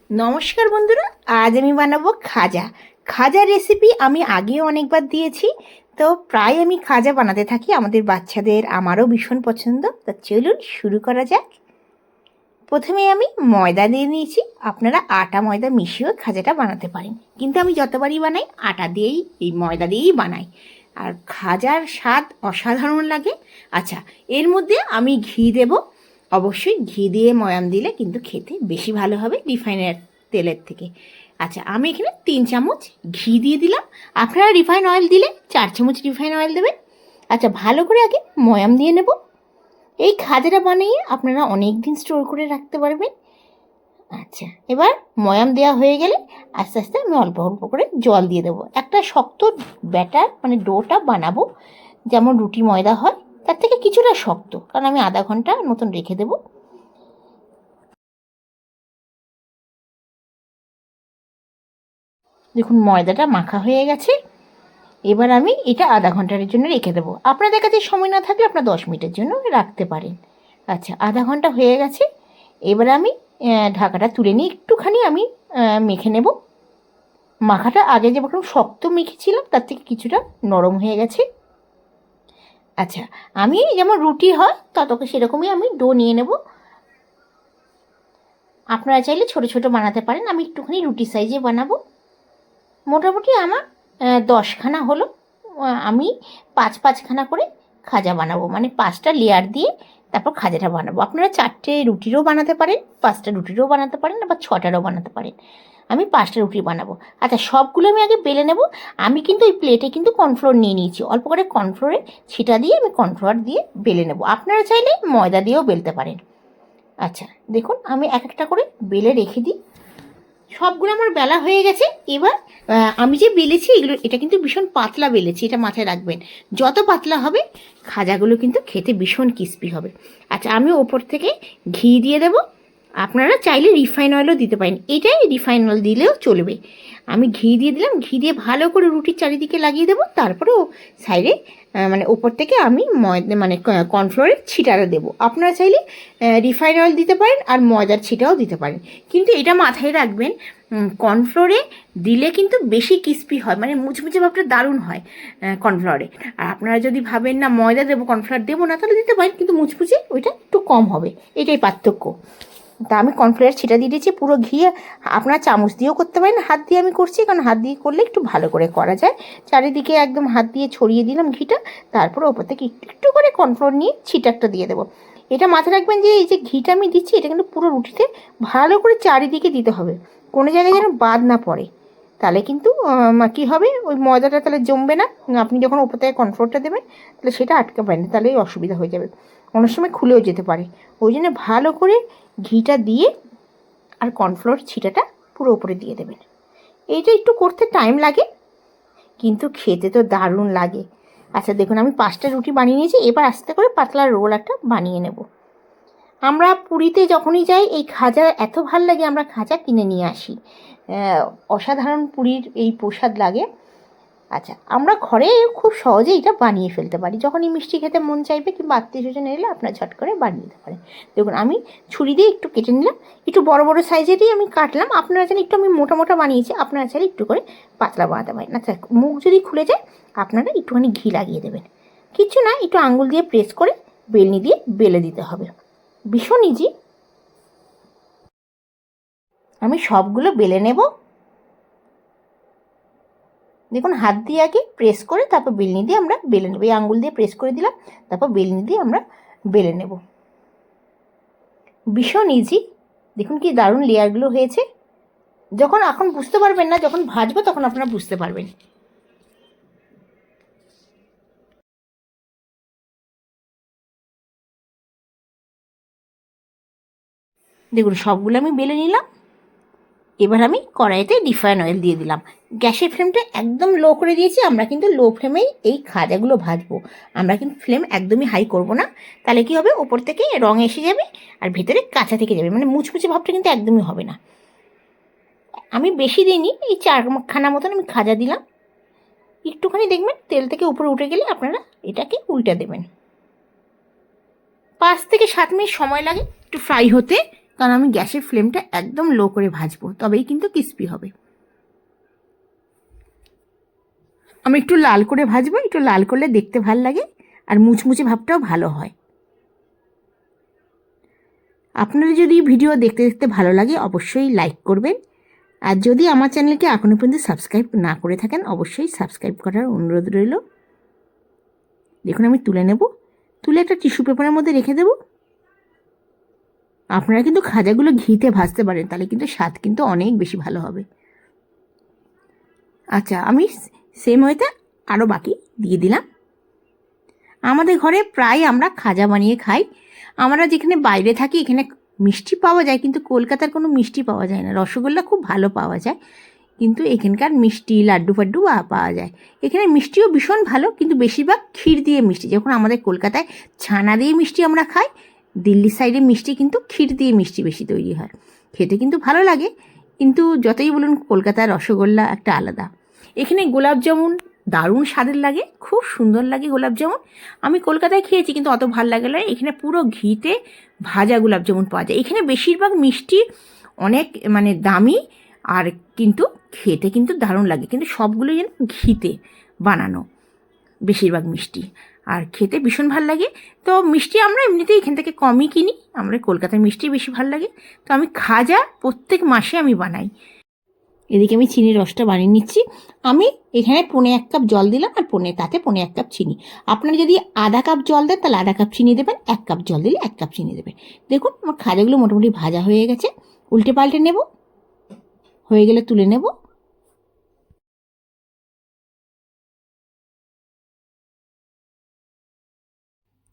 নমস্কার বন্ধুরা, আজ আমি বানাবো খাজা। খাজা রেসিপি আমি আগেও অনেকবার দিয়েছি, তো প্রায় আমি খাজা বানাতে থাকি। আমাদের বাচ্চাদের, আমারও ভীষণ পছন্দ। তো চলুন শুরু করা যাক। প্রথমে আমি ময়দা দিয়ে নিয়েছি। আপনারা আটা ময়দা মিশিয়েও খাজাটা বানাতে পারেন, কিন্তু আমি যতবারই বানাই আটা দিয়েই, এই ময়দা দিয়েই বানাই। আর খাজার স্বাদ অসাধারণ লাগে। আচ্ছা, এর মধ্যে আমি ঘি দেব। অবশ্যই ঘি দিয়ে ময়াম দিলে কিন্তু খেতে বেশি ভালো হবে রিফাইনের তেলের থেকে। আচ্ছা, আমি এখানে 3 চামচ ঘি দিয়ে দিলাম। আপনারা রিফাইন অয়েল দিলে 4 চামচ রিফাইন অয়েল দেবেন। আচ্ছা, ভালো করে আগে ময়াম দিয়ে নেব। এই খাজাটা বানিয়ে আপনারা অনেক দিন স্টোর করে রাখতে পারবেন। আচ্ছা, এবার ময়াম দেওয়া হয়ে গেলে আস্তে আস্তে আমি অল্প অল্প করে জল দিয়ে দেবো। একটা শক্ত ব্যাটার মানে ডোটা বানাবো, যেমন রুটি ময়দা হয় তার থেকে কিছুটা শক্ত, কারণ আমি আধা ঘন্টা মতন রেখে দেবো। দেখুন ময়দাটা মাখা হয়ে গেছে। এবার আমি এটা আধা ঘন্টার জন্য রেখে দেবো। আপনাদের কাছে সময় না থাকলে আপনার 10 মিনিটের জন্য রাখতে পারেন। আচ্ছা, আধা ঘন্টা হয়ে গেছে। এবার আমি ঢাকাটা তুলে নিয়ে একটুখানি আমি মেখে নেব। মাখাটা আগে যেরকম শক্ত মেখেছিলাম তার থেকে কিছুটা নরম হয়ে গেছে। আচ্ছা, আমি যেমন রুটি হয় ততকে সেরকমই আমি ডো নিয়ে নেব। আপনারা চাইলে ছোট ছোট বানাতে পারেন, আমি একটুখানি রুটি সাইজে বানাবো। মোটামুটি আমার 10খানা হলো। আমি 5-5খানা করে খাজা বানাবো, মানে 5টা লেয়ার দিয়ে তারপর খাজাটা বানাবো। আপনারা 4টে রুটিরও বানাতে পারেন, 5টা রুটিরও বানাতে পারেন, আবার 6টারও বানাতে পারেন। আমি 5টা রুটি বানাবো। আচ্ছা, সবগুলো আমি আগে বেলে নেব। আমি কিন্তু এই প্লেটে কিন্তু কর্নফ্লোর নিয়ে নিয়েছি। অল্প করে কর্নফ্লোরে ছিটা দিয়ে আমি কর্নফ্লোর দিয়ে বেলে নেব। আপনারা চাইলে ময়দা দিয়েও বেলতে পারেন। আচ্ছা, দেখুন আমি এক একটা করে বেলে রেখে দিই। সবগুলো আমার বেলা হয়ে গেছে। এবার আমি যে বেলেছি এটা কিন্তু ভীষণ পাতলা বেলেছি, এটা মাথায় রাখবেন। যত পাতলা হবে খাজাগুলো কিন্তু খেতে ভীষণ ক্রিস্পি হবে। আচ্ছা, আমি ওপর থেকে ঘি দিয়ে দেবো। আপনারা চাইলে রিফাইন অয়েলও দিতে পারেন, এটাই রিফাইন অয়েল দিলেও চলবে। আমি ঘি দিয়ে দিলাম। ঘি দিয়ে ভালো করে রুটির চারিদিকে লাগিয়ে দেবো। তারপরেও সাইডে মানে ওপর থেকে আমি ময়দা মানে কর্নফ্লোরের ছিটাটা দেবো। আপনারা চাইলে রিফাইন অয়েল দিতে পারেন আর ময়দার ছিটাও দিতে পারেন, কিন্তু এটা মাথায় রাখবেন কর্নফ্লোরে দিলে কিন্তু বেশি ক্রিস্পি হয়, মানে মুচমুচে ভাবটা দারুণ হয় কর্নফ্লোরে। আর আপনারা যদি ভাবেন না ময়দা দেবো কর্নফ্লোর দেবো না, তাহলে দিতে পারেন, কিন্তু মুচমুচে ওইটা একটু কম হবে। এটাই পার্থক্য। তা আমি কর্নফ্লাওয়ার ছিটা দিয়ে দিয়েছি পুরো ঘি। আপনারা চামচ দিয়েও করতে পারেন, হাত দিয়ে আমি করছি কারণ হাত দিয়ে করলে একটু ভালো করে করা যায়। চারিদিকে একদম হাত দিয়ে ছড়িয়ে দিলাম ঘিটা। তারপরে ওপর থেকে একটু একটু করে কর্নফ্লাওয়ার নিয়ে ছিটাটা দিয়ে দেবো। এটা মাথায় রাখবেন যে এই যে ঘিটা আমি দিচ্ছি এটা কিন্তু পুরো রুটিতে ভালো করে চারিদিকে দিতে হবে, কোনো জায়গায় যেন বাদ না পড়ে। তাহলে কিন্তু কী হবে, ওই ময়দাটা তাহলে জমবে না। আপনি যখন ওপর থেকে কর্নফ্লাওয়ারটা দেবেন তাহলে সেটা আটকে পারেন, তাহলে অসুবিধা হয়ে যাবে, অনেক সময় খুলেও যেতে পারে। ওই জন্য ভালো করে ঘিটা দিয়ে আর কর্নফ্লোর ছিটাটা পুরো উপরে দিয়ে দেবেন। এইটা একটু করতে টাইম লাগে, কিন্তু খেতে তো দারুণ লাগে। আচ্ছা, দেখুন আমি 5টা রুটি বানিয়ে নিয়েছি। এবার আস্তে করে পাতলা রোল একটা বানিয়ে নেব। আমরা পুরীতে যখনই যাই এই খাজা এত ভাল লাগে, আমরা খাজা কিনে নিয়ে আসি। অসাধারণ পুরীর এই প্রসাদ লাগে। আচ্ছা, আমরা ঘরে খুব সহজেই এটা বানিয়ে ফেলতে পারি। যখনই মিষ্টি খেতে মন চাইবে কিংবা আত্মীয় স্বজন এলে আপনার ঝট করে বানিয়ে দিতে পারেন। দেখুন আমি ছুরি দিয়ে একটু কেটে নিলাম, একটু বড় বড় সাইজেরই আমি কাটলাম। আপনারা চাইলে একটু আমি মোটা মোটা বানিয়েছি, আপনারা চাইলে একটু করে পাতলা বানাতে পারেন। আচ্ছা, মুখ যদি খুলে যায় আপনারা একটুখানি ঘি লাগিয়ে দেবেন। কিছু না, একটু আঙুল দিয়ে প্রেস করে বেলনি দিয়ে বেলে দিতে হবে, ভীষণ ইজি। আমি সবগুলো বেলে নেব। দেখুন হাত দিয়ে আগে প্রেস করে তারপর বেলনি দিয়ে আমরা বেলে নেব। এই আঙুল দিয়ে প্রেস করে দিলাম, তারপর বেলনি দিয়ে আমরা বেলে নেব। ভীষণ ইজি। দেখুন কি দারুণ লেয়ারগুলো হয়েছে। যখন এখন বুঝতে পারবেন না, যখন ভাজবো তখন আপনারা বুঝতে পারবেন। দেখুন সবগুলো আমি বেলে নিলাম। এবার আমি কড়াইতে রিফাইন অয়েল দিয়ে দিলাম। গ্যাসের ফ্লেমটা একদম লো করে দিয়েছি। আমরা কিন্তু লো ফ্লেমেই এই খাজাগুলো ভাজবো, আমরা কিন্তু ফ্লেম একদমই হাই করব না। তাহলে কি হবে, ওপর থেকে রং এসে যাবে আর ভেতরে কাঁচা থেকে যাবে, মানে মুচমুচে ভাবটা কিন্তু একদমই হবে না। আমি বেশি দিইনি, এই 4খানা মতন আমি খাজা দিলাম। একটুখানি দেখবেন তেল থেকে উপরে উঠে গেলে আপনারা এটাকে উল্টে দেবেন। 5 থেকে 7 মিনিট সময় লাগে একটু ফ্রাই হতে। কারণ আমি গ্যাসের ফ্লেমটা একদম লো করে ভাজবো, তবেই কিন্তু ক্রিস্পি হবে। আমি একটু লাল করে ভাজবো, একটু লাল করলে দেখতে ভালো লাগে আর মুচমুচে ভাবটাও ভালো হয়। আপনারা যদি ভিডিও দেখতে দেখতে ভালো লাগে অবশ্যই লাইক করবেন, আর যদি আমার চ্যানেলকে এখনও পর্যন্ত সাবস্ক্রাইব না করে থাকেন অবশ্যই সাবস্ক্রাইব করার অনুরোধ রইল। দেখুন আমি তুলে নেব, তুলে একটা টিস্যু পেপারের মধ্যে রেখে দেব। আপনারা কিন্তু খাজাগুলো ঘিতে ভাজতে পারেন, তাহলে কিন্তু স্বাদ কিন্তু অনেক বেশি ভালো হবে। আচ্ছা, আমি সেম ওয়েতে আরও বাকি দিয়ে দিলাম। আমাদের ঘরে প্রায় আমরা খাজা বানিয়ে খাই। আমরা যেখানে বাইরে থাকি এখানে মিষ্টি পাওয়া যায়, কিন্তু কলকাতার কোনো মিষ্টি পাওয়া যায় না। রসগোল্লা খুব ভালো পাওয়া যায়, কিন্তু এখানকার মিষ্টি লাড্ডু ফাড্ডু পাওয়া যায়। এখানে মিষ্টিও ভীষণ ভালো, কিন্তু বেশিরভাগ ক্ষীর দিয়ে মিষ্টি। যখন আমাদের কলকাতায় ছানা দিয়ে মিষ্টি আমরা খাই, দিল্লি সাইডে মিষ্টি কিন্তু ক্ষীর দিয়ে মিষ্টি বেশি তৈরি হয়। খেতে কিন্তু ভালো লাগে, কিন্তু যতই বলুন কলকাতার রসগোল্লা একটা আলাদা। এখানে গোলাপ জামুন দারুণ স্বাদের লাগে, খুব সুন্দর লাগে গোলাপ জামুন। আমি কলকাতায় খেয়েছি কিন্তু অত ভালো লাগে না। এখানে পুরো ঘিতে ভাজা গোলাপ জামুন পাওয়া যায়। এখানে বেশিরভাগ মিষ্টি অনেক মানে দামি, আর কিন্তু খেতে কিন্তু দারুণ লাগে, কিন্তু সবগুলো যেন ঘিতে বানানো বেশিরভাগ মিষ্টি, আর খেতে ভীষণ ভালো লাগে। তো মিষ্টি আমরা এমনিতেই এখান থেকে কমই কিনি, আমরা কলকাতার মিষ্টি বেশি ভালো লাগে। তো আমি খাজা প্রত্যেক মাসে আমি বানাই। এদিকে আমি চিনির রসটা বানিয়ে নিচ্ছি। আমি এখানে 1.25 কাপ জল দিলাম, আর তাতে 1.25 কাপ চিনি। আপনারা যদি আধা কাপ জল দেন তাহলে আধা কাপ চিনি দেবেন, 1 কাপ জল দিলে 1 কাপ চিনি দেবেন। দেখুন আমার খাজাগুলো মোটামুটি ভাজা হয়ে গেছে, উল্টে পাল্টে নেব, হয়ে গেলে তুলে নেব।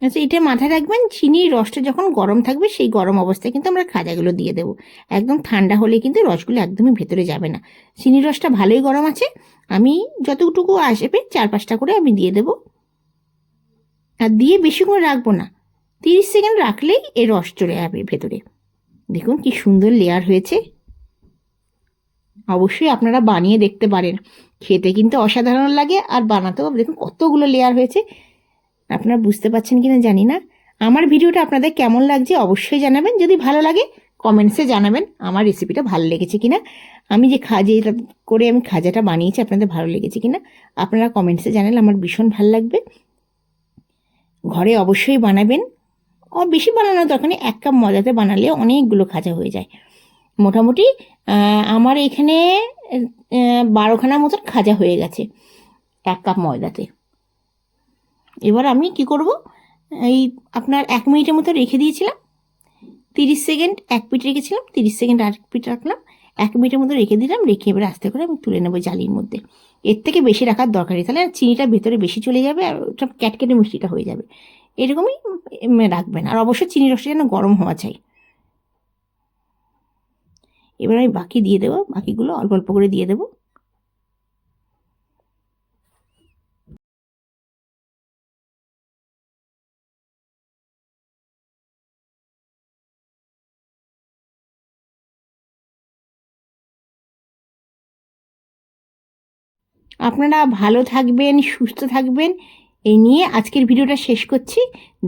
আচ্ছা, এটা মাথায় রাখবেন, চিনির রসটা যখন গরম থাকবে সেই গরম অবস্থায় কিন্তু আমরা খাজাগুলো দিয়ে দেবো। একদম ঠান্ডা হলে কিন্তু রসগুলো একদমই ভেতরে যাবে না। চিনির রসটা ভালোই গরম আছে, আমি যতটুকু আসবে 4-5টা করে আমি দিয়ে দেবো। আর দিয়ে বেশিক্ষণ রাখবো না, 30 সেকেন্ড রাখলেই এর রস চলে যাবে ভেতরে। দেখুন কি সুন্দর লেয়ার হয়েছে। অবশ্যই আপনারা বানিয়ে দেখতে পারেন, খেতে কিন্তু অসাধারণ লাগে, আর বানাতেও দেখুন কতগুলো লেয়ার হয়েছে। আপনারা বুঝতে পারছেন কিনা জানি না। আমার ভিডিওটা আপনাদের কেমন লাগছে অবশ্যই জানাবেন। যদি ভালো লাগে কমেন্টসে জানাবেন আমার রেসিপিটা ভালো লেগেছে কিনা, আমি যে যেটা করে আমি খাজাটা বানিয়েছি আপনাদের ভালো লেগেছে কিনা আপনারা কমেন্টসে জানালে আমার ভীষণ ভালো লাগবে। ঘরে অবশ্যই বানাবেন, বেশি বানানোর দরকার নেই, 1 কাপ ময়দাতে বানালে অনেকগুলো খাজা হয়ে যায়। মোটামুটি আমার এখানে 12খানা মতন খাজা হয়ে গেছে 1 কাপ ময়দাতে। এবার আমি কি করব, এই আপনার 1 মিনিটের মতো রেখে দিয়েছিলাম, 30 সেকেন্ড এক পিঠ রেখেছিলাম, 30 সেকেন্ড আর পিঠ রাখলাম, 1 মিনিটের মতো রেখে দিলাম। রেখে এবার আস্তে করে আমি তুলে নেবো জালির মধ্যে। এর থেকে বেশি রাখার দরকার নেই, তাহলে চিনিটা ভেতরে বেশি চলে যাবে আর ওটা ক্যাটকেটে মিষ্টিটা হয়ে যাবে। এরকমই রাখবেন, আর অবশ্যই চিনি রসটা যেন গরম হওয়া চাই। এবার আমি বাকি দিয়ে দেবো, বাকিগুলো অল্প অল্প করে দিয়ে দেবো। আপনারা ভালো থাকবেন, সুস্থ থাকবেন, এই নিয়ে আজকের ভিডিওটা শেষ করছি।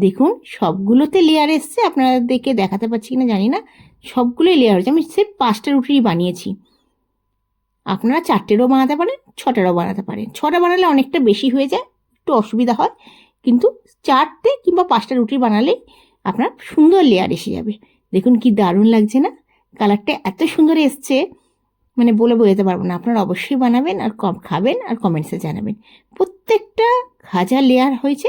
দেখুন সবগুলোতে লেয়ার এসছে, আপনাদেরকে দেখাতে পারছি কিনা জানি না, সবগুলোই লেয়ার হয়েছে। আমি সির্ফ 5টা রুটি বানিয়েছি, আপনারা 4টেরও বানাতে পারেন, 6টারও বানাতে পারেন। 6টা বানালে অনেকটা বেশি হয়ে যায়, একটু অসুবিধা হয়, কিন্তু 4টে কিংবা 5টা রুটি বানালেই আপনার সুন্দর লেয়ার এসে যাবে। দেখুন কি দারুণ লাগছে না, কালারটা এত সুন্দর এসছে মানে বলে বোঝাতে পারবো না। আপনারা অবশ্যই বানাবেন আর খাবেন আর কমেন্টসে জানাবেন। প্রত্যেকটা খাজা লেয়ার হয়েছে,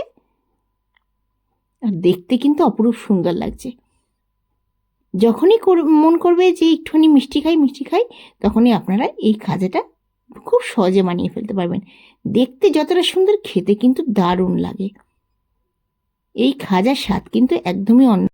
আর দেখতে কিন্তু অপরূপ সুন্দর লাগছে। যখনই মন করবে যে একটুখানি মিষ্টি খাই, তখনই আপনারা এই খাজাটা খুব সহজে বানিয়ে ফেলতে পারবেন। দেখতে যতটা সুন্দর, খেতে কিন্তু দারুণ লাগে। এই খাজার স্বাদ কিন্তু একদমই অন্য।